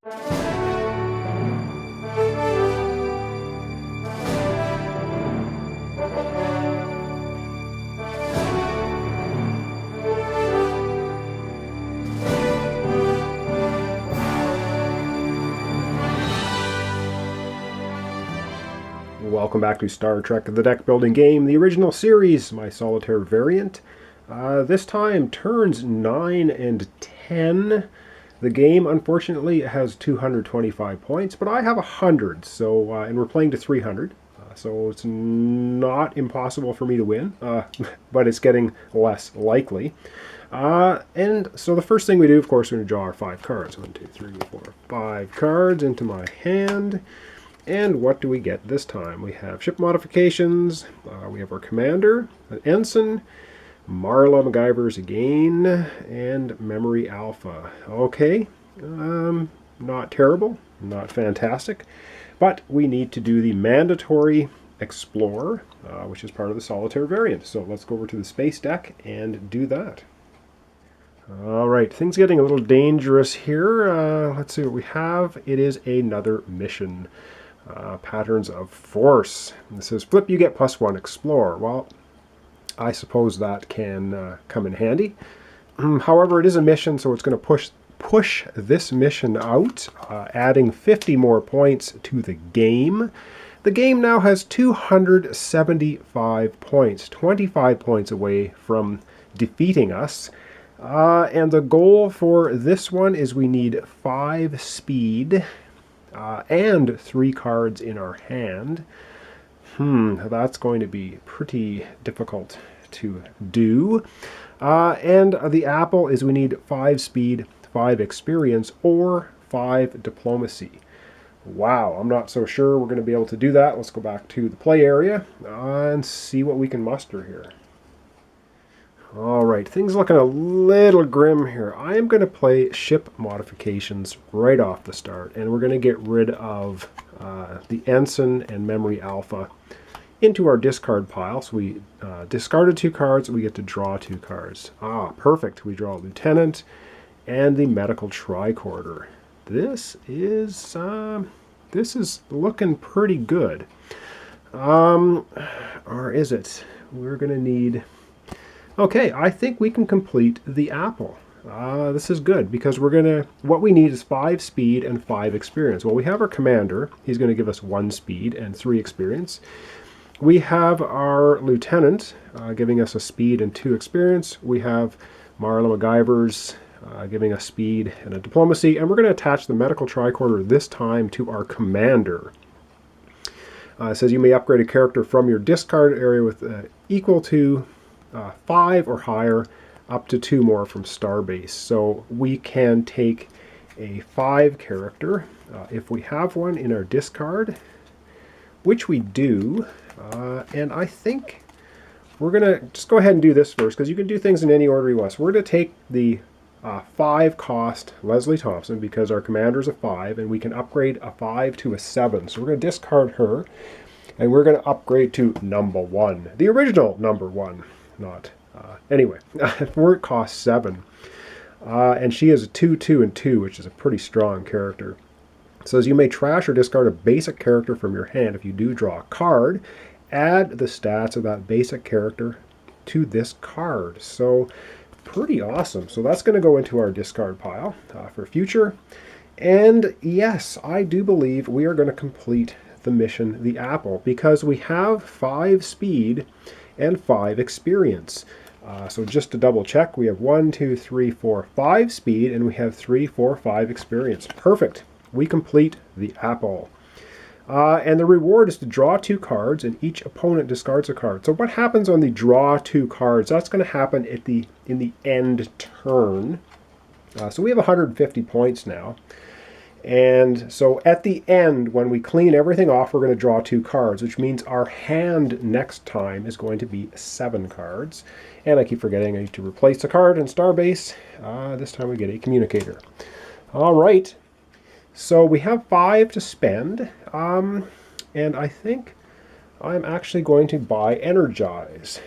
Welcome back to Star Trek the Deck Building Game, the original series, my solitaire variant. This time, turns 9 and 10. The game, unfortunately, has 225 points, but I have 100, so, and we're playing to 300. So it's not impossible for me to win, but it's getting less likely. And so the first thing we do, of course, we're going to draw our 5 cards. 1, 2, 3, 4, 5 cards into my hand. And what do we get this time? We have ship modifications, we have our commander, an ensign, Marla MacGyver's again, and memory alpha. Okay, not terrible, not fantastic, but we need to do the mandatory explore, which is part of the solitaire variant. So let's go over to the space deck and do that. Alright, things getting a little dangerous here. Let's see what we have. It is another mission. Patterns of Force. It says, flip, you get +1, explore. Well, I suppose that can come in handy. However, it is a mission, so it's going to push this mission out, adding 50 more points to the game. The game now has 275 points, 25 points away from defeating us. And the goal for this one is we need 5 speed, and 3 cards in our hand. That's going to be pretty difficult to do. And the apple is we need 5 speed, 5 experience, or 5 diplomacy. Wow, I'm not so sure we're going to be able to do that. Let's go back to the play area and see what we can muster here. Alright, things looking a little grim here. I am going to play ship modifications right off the start, and we're going to get rid of the ensign and memory alpha into our discard pile. So we discarded 2 cards, we get to draw 2 cards. Perfect. We draw a lieutenant and the medical tricorder. This is looking pretty good. Or is it? We're going to need... Okay, I think we can complete the apple. This is good because what we need is 5 speed and 5 experience. Well, we have our commander. He's going to give us 1 speed and 3 experience. We have our lieutenant giving us a speed and 2 experience. We have Marla MacGyver's giving us speed and a diplomacy. And we're going to attach the medical tricorder this time to our commander. It says you may upgrade a character from your discard area with equal to 5 or higher, up to 2 more from Starbase. So we can take a 5 character if we have one in our discard, which we do. And I think we're going to just go ahead and do this first, because you can do things in any order you want. So we're going to take the 5 cost Leslie Thompson, because our commander's a 5, and we can upgrade a 5 to a 7. So we're going to discard her, and we're going to upgrade to number 1, the original number 1. Not anyway. It costs 7, and she is a 2, 2, and 2, which is a pretty strong character. It says you may trash or discard a basic character from your hand. If you do draw a card, add the stats of that basic character to this card. So pretty awesome. So that's going to go into our discard pile for future. And yes, I do believe we are going to complete the mission, the apple, because we have 5 speed and 5 experience. So just to double check, we have 1, 2, 3, 4, 5 speed, and we have 3, 4, 5 experience. Perfect. We complete the apple. And the reward is to draw 2 cards, and each opponent discards a card. So what happens on the draw 2 cards? That's going to happen in the end turn. So we have 150 points now. And so at the end, when we clean everything off, we're going to draw 2 cards, which means our hand next time is going to be 7 cards. And I keep forgetting I need to replace a card in Starbase. This time we get a communicator. All right. So we have 5 to spend. And I think I'm actually going to buy Energize.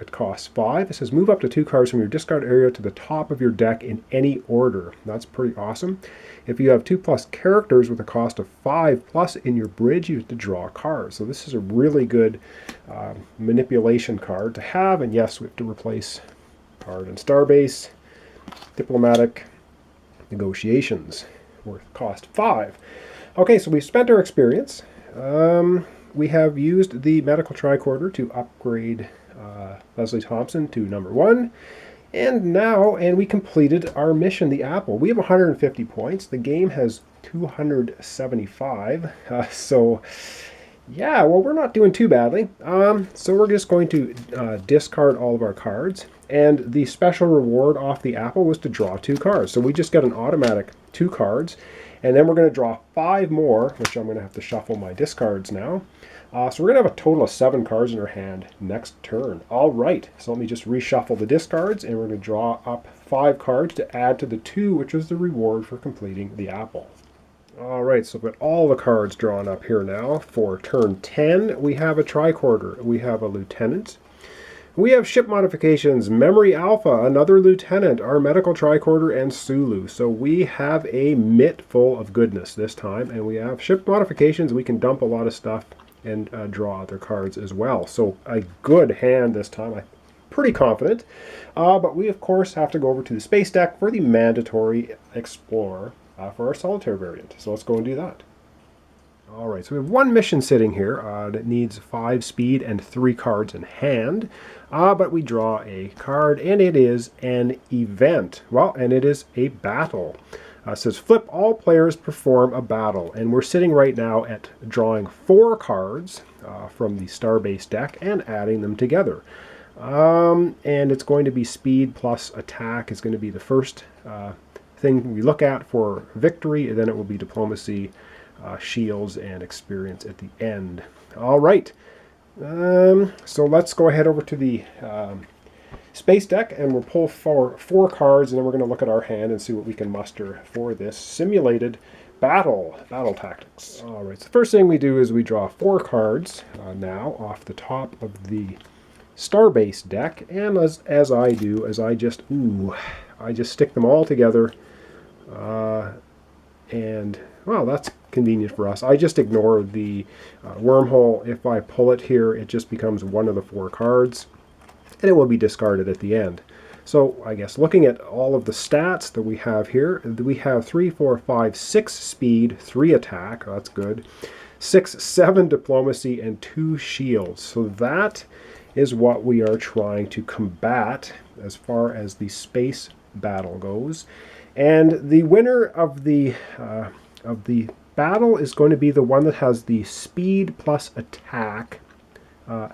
It costs 5. It says move up to 2 cards from your discard area to the top of your deck in any order. That's pretty awesome. If you have 2+ characters with a cost of 5+ in your bridge, you have to draw a card. So this is a really good manipulation card to have. And yes, we have to replace card in Starbase, Diplomatic Negotiations, worth cost 5. Okay, so we've spent our experience. We have used the medical tricorder to upgrade Leslie Thompson to number 1. And we completed our mission, the apple. We have 150 points. The game has 275. So, yeah, well, we're not doing too badly. So we're just going to discard all of our cards. And the special reward off the apple was to draw 2 cards. So we just get an automatic 2 cards. And then we're going to draw 5 more, which I'm going to have to shuffle my discards now. So we're going to have a total of 7 cards in our hand next turn. All right, so let me just reshuffle the discards, and we're going to draw up 5 cards to add to the 2, which is the reward for completing the apple. All right, so we've got all the cards drawn up here now. For turn 10, we have a tricorder. We have a lieutenant. We have ship modifications, Memory Alpha, another lieutenant, our medical tricorder, and Sulu. So we have a mitt full of goodness this time, and we have ship modifications. We can dump a lot of stuff and draw other cards as well. So a good hand this time. I'm pretty confident. But we, of course, have to go over to the space deck for the mandatory Explorer for our solitaire variant. So let's go and do that. All right, so we have 1 mission sitting here that needs 5 speed and 3 cards in hand. But we draw a card, and it is an event. Well, and it is a battle. It says flip, all players perform a battle. And we're sitting right now at drawing 4 cards from the Starbase deck and adding them together. And it's going to be speed plus attack is going to be the first thing we look at for victory, and then it will be diplomacy, shields, and experience at the end. All right. So let's go ahead over to the space deck, and we'll pull 4 cards, and then we're going to look at our hand and see what we can muster for this simulated battle tactics. All right, so the first thing we do is we draw 4 cards now off the top of the Starbase deck, and as I just stick them all together, and well, that's convenient for us. I just ignore the wormhole. If I pull it here, it just becomes one of the 4 cards, and it will be discarded at the end. So I guess looking at all of the stats that we have here, we have 3, 4, 5, 6 speed, 3 attack. Oh, that's good. 6, 7 diplomacy, and 2 shields. So that is what we are trying to combat as far as the space battle goes. And the winner of the battle is going to be the one that has the speed plus attack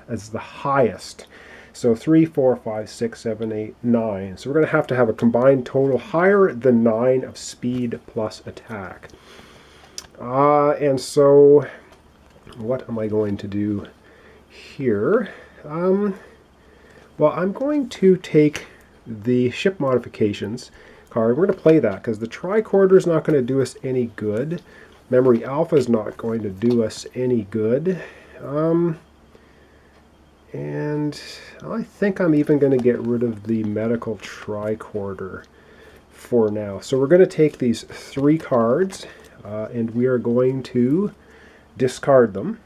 as the highest. So 3, 4, 5, 6, 7, 8, 9. So we're going to have a combined total higher than 9 of speed plus attack. And so what am I going to do here? Well, I'm going to take the ship modifications card. We're going to play that because the tricorder is not going to do us any good. Memory Alpha is not going to do us any good. And I think I'm even going to get rid of the medical tricorder for now. So we're going to take these 3 cards and we are going to discard them.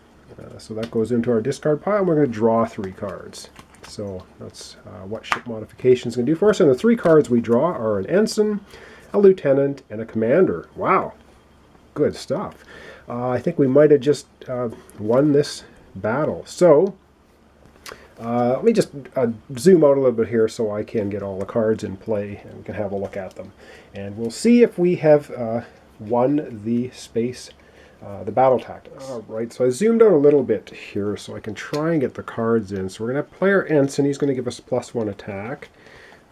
So that goes into our discard pile, and we're going to draw 3 cards. So that's what ship modification is going to do for us. And the 3 cards we draw are an ensign, a lieutenant, and a commander. Wow, good stuff. I think we might have just won this battle. So let me just zoom out a little bit here so I can get all the cards in play and we can have a look at them. And we'll see if we have won the space the battle tactics. All right, so I zoomed out a little bit here so I can try and get the cards in. So we're going to play our ensign. He's going to give us +1 attack.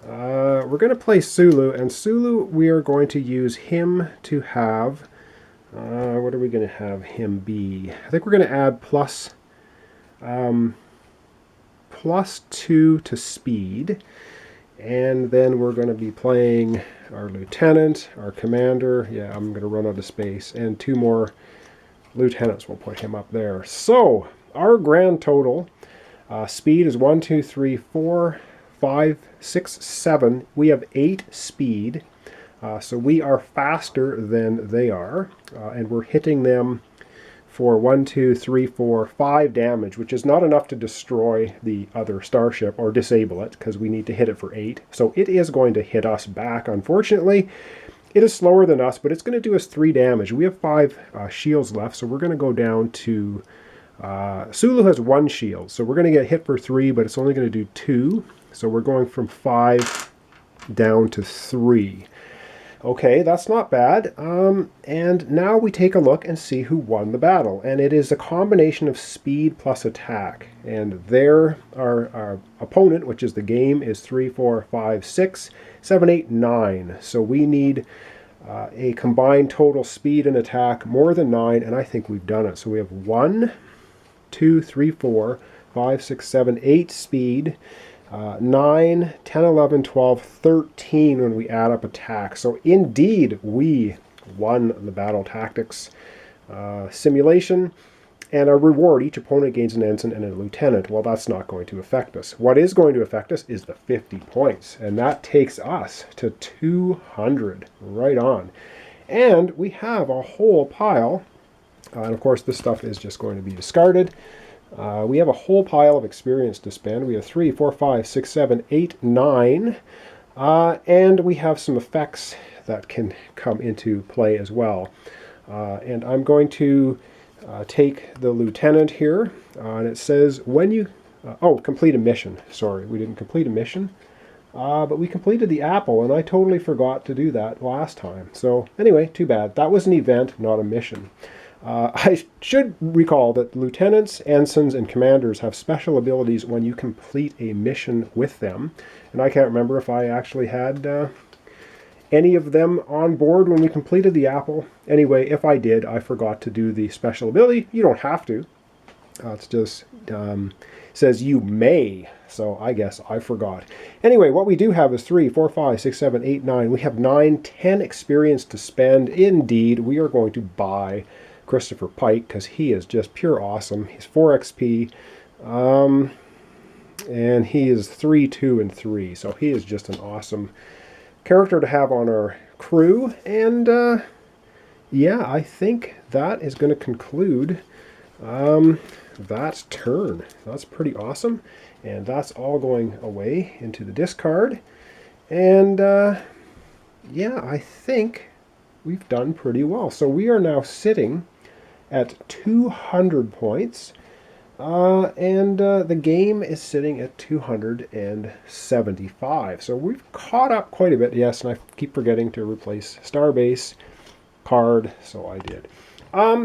We're going to play Sulu, and Sulu, we are going to use him to have, what are we going to have him be? I think we're going to add +2 to speed, and then we're going to be playing our lieutenant, our commander. Yeah, I'm going to run out of space, and 2 more lieutenants. We'll put him up there. So our grand total Speed is 1, 2, 3, 4, 5, 6, 7. We have 8 speed. So we are faster than they are. And we're hitting them for 1, 2, 3, 4, 5 damage, which is not enough to destroy the other starship or disable it, because we need to hit it for 8. So it is going to hit us back, unfortunately. It is slower than us, but it's going to do us 3 damage. We have 5 shields left, so we're going to go down to... Sulu has 1 shield, so we're going to get hit for 3, but it's only going to do 2. So we're going from 5 down to 3. Okay, that's not bad. And now we take a look and see who won the battle. And it is a combination of speed plus attack. And there, our opponent, which is the game, is 3, 4, 5, 6, 7, 8, 9. So we need a combined total speed and attack more than 9, and I think we've done it. So we have 1, 2, 3, 4, 5, 6, 7, 8 speed. 9, 10, 11, 12, 13 when we add up attack. So indeed, we won the battle tactics simulation. And our reward, each opponent gains an ensign and a lieutenant. Well, that's not going to affect us. What is going to affect us is the 50 points. And that takes us to 200. Right on. And we have a whole pile. And of course, this stuff is just going to be discarded. We have a whole pile of experience to spend. We have 3, 4, 5, 6, 7, 8, 9. And we have some effects that can come into play as well. And I'm going to take the lieutenant here. And it says when you... complete a mission. Sorry, we didn't complete a mission. But we completed the apple, and I totally forgot to do that last time. So anyway, too bad. That was an event, not a mission. I should recall that lieutenants, ensigns, and commanders have special abilities when you complete a mission with them. And I can't remember if I actually had any of them on board when we completed the apple. Anyway, if I did, I forgot to do the special ability. You don't have to. It's just says you may, so I guess I forgot. Anyway, what we do have is 3, 4, 5, 6, 7, 8, 9. We have 9, 10 experience to spend. Indeed, we are going to buy Christopher Pike, because he is just pure awesome. He's 4 XP, and he is 3, 2, and 3. So he is just an awesome character to have on our crew. And yeah, I think that is going to conclude that turn. That's pretty awesome. And that's all going away into the discard. And yeah, I think we've done pretty well. So we are now sitting at 200 points, and the game is sitting at 275. So we've caught up quite a bit. Yes, and I keep forgetting to replace Starbase card, so I did.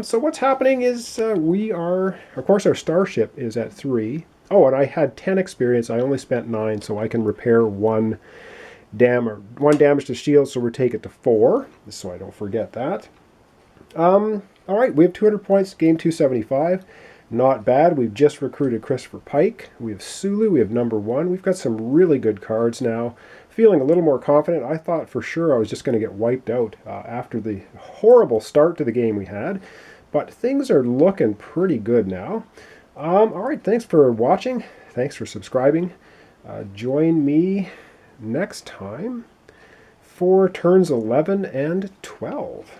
So what's happening is we are, of course, our starship is at 3. Oh, and I had 10 experience. I only spent 9, so I can repair 1 damage to shield, so we'll take it to 4, so I don't forget that. All right, we have 200 points, game 275. Not bad. We've just recruited Christopher Pike. We have Sulu. We have number 1. We've got some really good cards now. Feeling a little more confident. I thought for sure I was just going to get wiped out after the horrible start to the game we had. But things are looking pretty good now. All right, thanks for watching. Thanks for subscribing. Join me next time for turns 11 and 12.